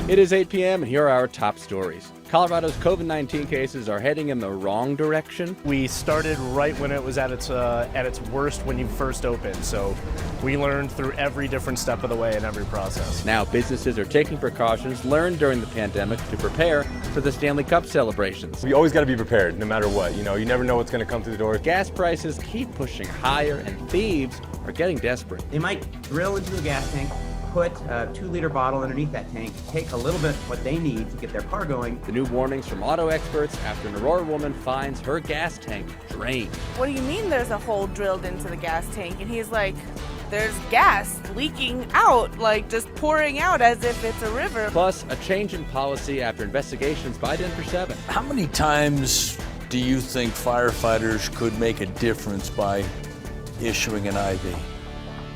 It is 8 p.m. and here are our top stories. Colorado's COVID-19 cases are heading in the wrong direction. We started right when it was at its worst when you first opened, so we learned through every different step of the way in every process. Now businesses are taking precautions learned during the pandemic to prepare for the Stanley Cup celebrations. We always got to be prepared no matter what. You never know what's going to come through the door. Gas prices keep pushing higher and thieves are getting desperate. They might drill into a gas tank, put a 2-liter bottle underneath that tank, take a little bit what they need to get their car going. The new warnings from auto experts after an Aurora woman finds her gas tank drained. What do you mean there's a hole drilled into the gas tank? And he's like, there's gas leaking out, like just pouring out as if it's a river. Plus, a change in policy after investigations by Denver 7. How many times do you think firefighters could make a difference by issuing an IV?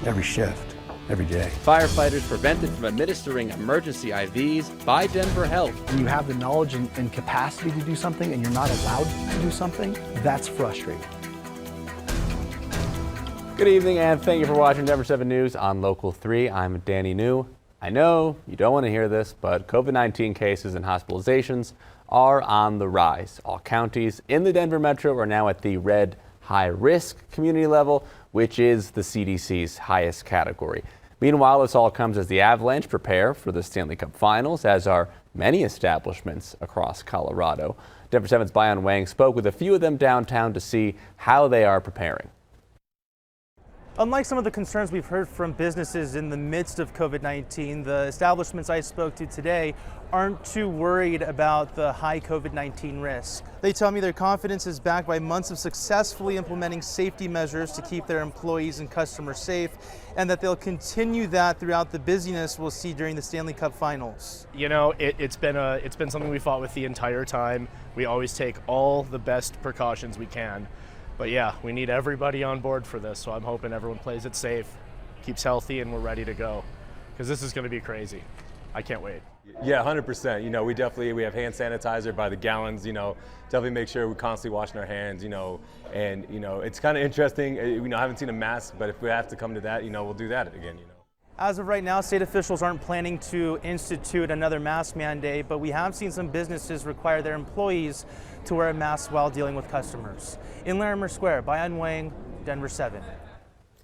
Every shift, every day. Firefighters prevented from administering emergency IVs by Denver Health. When you have the knowledge and capacity to do something and you're not allowed to do something, that's frustrating. Good evening and thank you for watching Denver 7 News on Local 3. I'm Danny New. I know you don't want to hear this, but COVID-19 cases and hospitalizations are on the rise. All counties in the Denver metro are now at the red high-risk community level, which is the CDC's highest category. Meanwhile, this all comes as the Avalanche prepare for the Stanley Cup Finals, as are many establishments across Colorado. Denver 7's Bayan Wang spoke with a few of them downtown to see how they are preparing. Unlike some of the concerns we've heard from businesses in the midst of COVID-19, the establishments I spoke to today aren't too worried about the high COVID-19 risk. They tell me their confidence is backed by months of successfully implementing safety measures to keep their employees and customers safe, and that they'll continue that throughout the busyness we'll see during the Stanley Cup Finals. You know, it's been something we fought with the entire time. We always take all the best precautions we can. But yeah, we need everybody on board for this, so I'm hoping everyone plays it safe, keeps healthy, and we're ready to go. Because this is going to be crazy. I can't wait. Yeah, 100%. We have hand sanitizer by the gallons, definitely make sure we're constantly washing our hands, and, it's kind of interesting. I haven't seen a mask, but if we have to come to that, we'll do that again, As of right now, state officials aren't planning to institute another mask mandate, but we have seen some businesses require their employees to wear a mask while dealing with customers. In Larimer Square, Bayan Wang, Denver 7.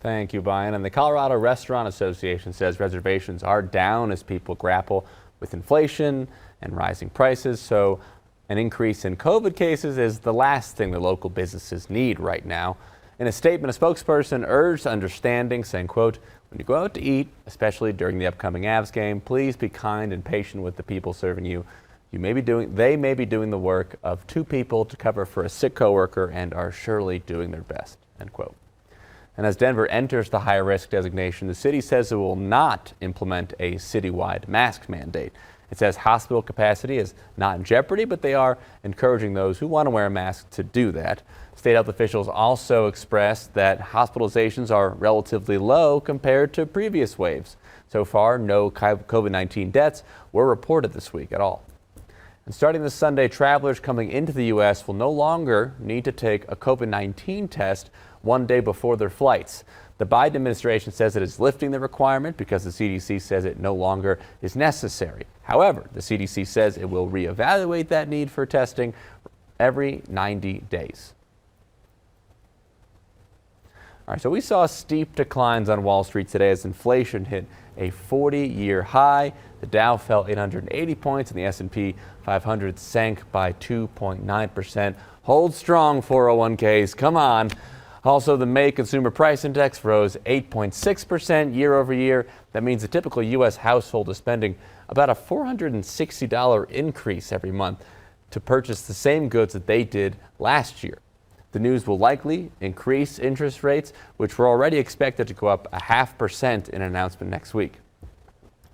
Thank you, Bayan. And the Colorado Restaurant Association says reservations are down as people grapple with inflation and rising prices. So an increase in COVID cases is the last thing the local businesses need right now. In a statement, a spokesperson urged understanding, saying, quote, "When you go out to eat, especially during the upcoming Avs game, please be kind and patient with the people serving you. They may be doing the work of 2 people to cover for a sick coworker and are surely doing their best," end quote. And as Denver enters the high-risk designation, the city says it will not implement a citywide mask mandate. It says hospital capacity is not in jeopardy, but they are encouraging those who want to wear a mask to do that. State health officials also expressed that hospitalizations are relatively low compared to previous waves. So far, no COVID-19 deaths were reported this week at all. And starting this Sunday, travelers coming into the U.S. will no longer need to take a COVID-19 test one day before their flights. The Biden administration says it is lifting the requirement because the CDC says it no longer is necessary. However, the CDC says it will reevaluate that need for testing every 90 days. All right, so we saw steep declines on Wall Street today as inflation hit a 40-year high. The Dow fell 880 points and the S&P 500 sank by 2.9%. Hold strong, 401ks, come on. Also, the May Consumer Price Index rose 8.6% year over year. That means a typical U.S. household is spending about a $460 increase every month to purchase the same goods that they did last year. The news will likely increase interest rates, which were already expected to go up 0.5% in an announcement next week.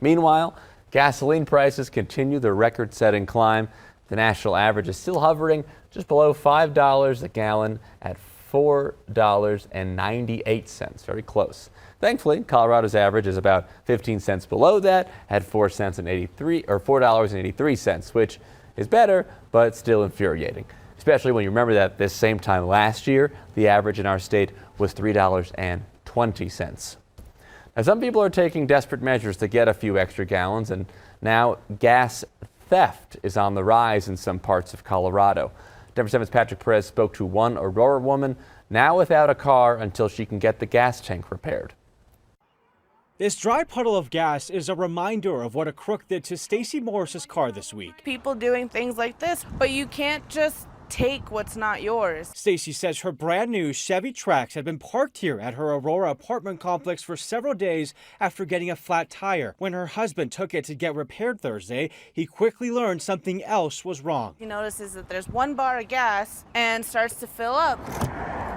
Meanwhile, gasoline prices continue their record-setting climb. The national average is still hovering just below $5 a gallon at $4.98, very close. Thankfully, Colorado's average is about 15 cents below that at $4.83, which is better, but still infuriating, especially when you remember that this same time last year, the average in our state was $3.20. Now, some people are taking desperate measures to get a few extra gallons, and now gas theft is on the rise in some parts of Colorado. Denver 7's Patrick Perez spoke to one Aurora woman now without a car until she can get the gas tank repaired. This dry puddle of gas is a reminder of what a crook did to Stacy Morris's car this week. People doing things like this, but you can't just take what's not yours. Stacy says her brand new Chevy Trax had been parked here at her Aurora apartment complex for several days after getting a flat tire. When her husband took it to get repaired Thursday, he quickly learned something else was wrong. He notices that there's 1 bar of gas and starts to fill up.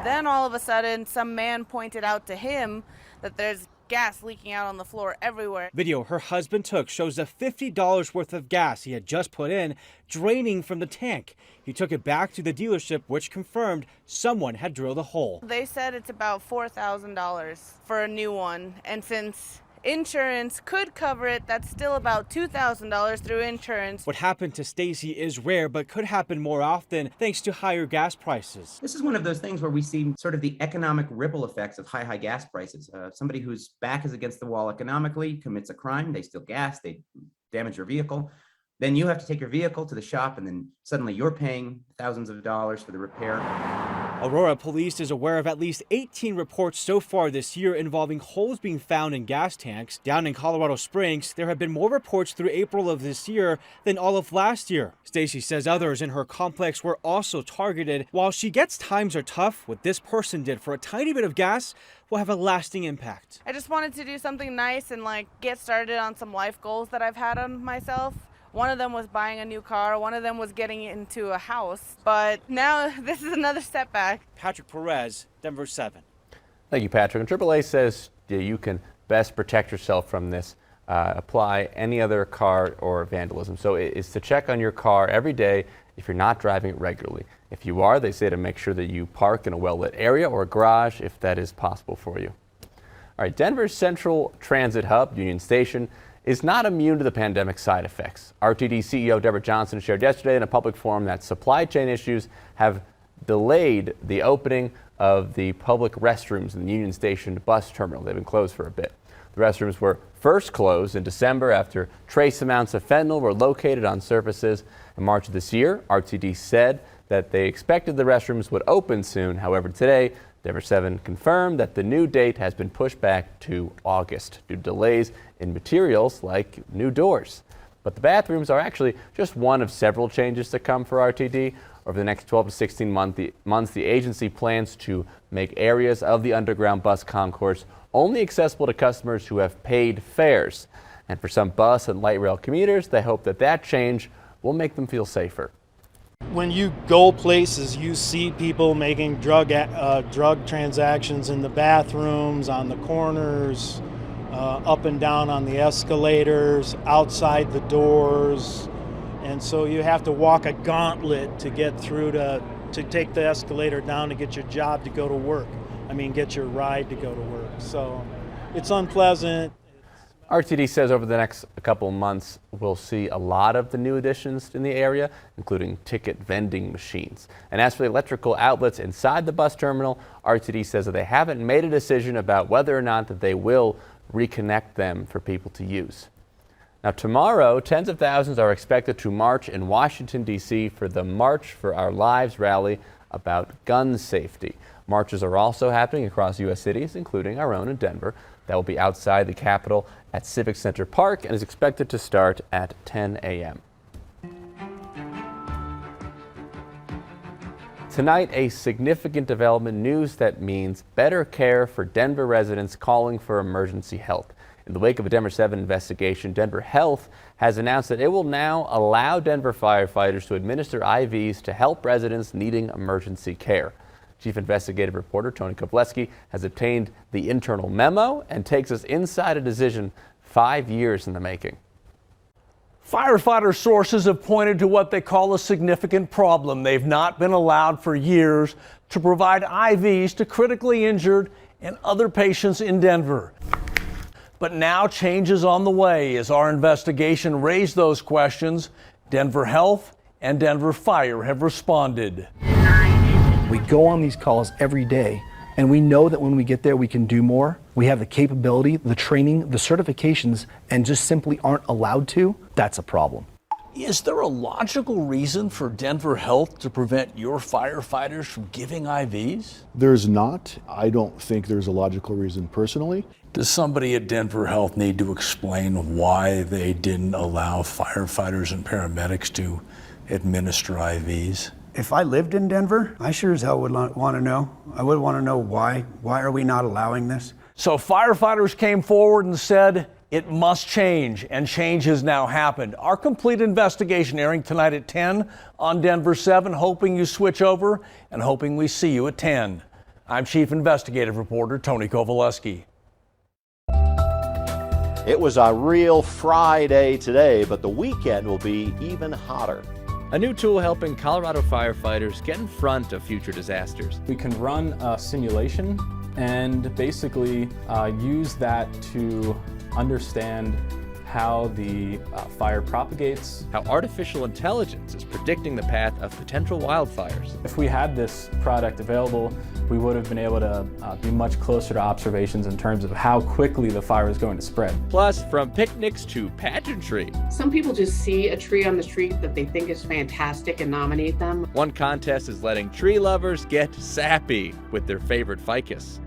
Then all of a sudden, some man pointed out to him that there's gas leaking out on the floor everywhere. Video her husband took shows the $50 worth of gas he had just put in draining from the tank. He took it back to the dealership, which confirmed someone had drilled a hole. They said it's about $4,000 for a new one, and since insurance could cover it, that's still about $2,000 through insurance. What happened to Stacy is rare, but could happen more often thanks to higher gas prices. This is one of those things where we see sort of the economic ripple effects of high gas prices. Somebody whose back is against the wall economically commits a crime, they steal gas, they damage your vehicle. Then you have to take your vehicle to the shop, and then suddenly you're paying thousands of dollars for the repair. Aurora police is aware of at least 18 reports so far this year involving holes being found in gas tanks. Down in Colorado Springs, there have been more reports through April of this year than all of last year. Stacy says others in her complex were also targeted. While she gets times are tough, what this person did for a tiny bit of gas will have a lasting impact. I just wanted to do something nice and get started on some life goals that I've had on myself. One of them was buying a new car. One of them was getting into a house. But now this is another step back. Patrick Perez, Denver 7. Thank you, Patrick. And AAA says you can best protect yourself from this. Apply any other car or vandalism. So it's to check on your car every day if you're not driving it regularly. If you are, they say to make sure that you park in a well-lit area or a garage if that is possible for you. All right, Denver's central transit hub, Union Station, is not immune to the pandemic side effects. RTD CEO Deborah Johnson shared yesterday in a public forum that supply chain issues have delayed the opening of the public restrooms in the Union Station bus terminal. They've been closed for a bit. The restrooms were first closed in December after trace amounts of fentanyl were located on surfaces. In March of this year, RTD said that they expected the restrooms would open soon. However, today, Denver 7 confirmed that the new date has been pushed back to August due to delays in materials like new doors. But the bathrooms are actually just one of several changes to come for RTD. Over the next 12 to 16 months, the agency plans to make areas of the underground bus concourse only accessible to customers who have paid fares. And for some bus and light rail commuters, they hope that that change will make them feel safer. When you go places, you see people making drug transactions in the bathrooms, on the corners, up and down on the escalators, outside the doors. And so you have to walk a gauntlet to get through to take the escalator down to get your job to go to work. Get your ride to go to work. So it's unpleasant. RTD says over the next couple of months, we'll see a lot of the new additions in the area, including ticket vending machines. And as for the electrical outlets inside the bus terminal, RTD says that they haven't made a decision about whether or not that they will reconnect them for people to use. Now tomorrow, tens of thousands are expected to march in Washington, D.C. for the March for Our Lives rally about gun safety. Marches are also happening across U.S. cities, including our own in Denver. That will be outside the Capitol at Civic Center Park and is expected to start at 10 a.m. Tonight, a significant development, news that means better care for Denver residents calling for emergency help. In the wake of a Denver 7 investigation, Denver Health has announced that it will now allow Denver firefighters to administer IVs to help residents needing emergency care. Chief Investigative Reporter Tony Kovleski has obtained the internal memo and takes us inside a decision 5 years in the making. Firefighter sources have pointed to what they call a significant problem. They've not been allowed for years to provide IVs to critically injured and other patients in Denver. But now change is on the way. As our investigation raised those questions, Denver Health and Denver Fire have responded. We go on these calls every day, and we know that when we get there, we can do more. we have the capability, the training, the certifications, and just simply aren't allowed to, that's a problem. Is there a logical reason for Denver Health to prevent your firefighters from giving IVs? There's not. I don't think there's a logical reason personally. Does somebody at Denver Health need to explain why they didn't allow firefighters and paramedics to administer IVs? If I lived in Denver, I sure as hell would want to know. I would want to know why. Why are we not allowing this? So firefighters came forward and said it must change, and change has now happened. Our complete investigation airing tonight at 10 on Denver 7, hoping you switch over and hoping we see you at 10. I'm Chief Investigative Reporter Tony Kovaleski. It was a real Friday today, but the weekend will be even hotter. A new tool helping Colorado firefighters get in front of future disasters. We can run a simulation and basically use that to understand how the fire propagates. How artificial intelligence is predicting the path of potential wildfires. If we had this product available, we would have been able to be much closer to observations in terms of how quickly the fire is going to spread. Plus, from picnics to pageantry. Some people just see a tree on the street that they think is fantastic and nominate them. One contest is letting tree lovers get sappy with their favorite ficus.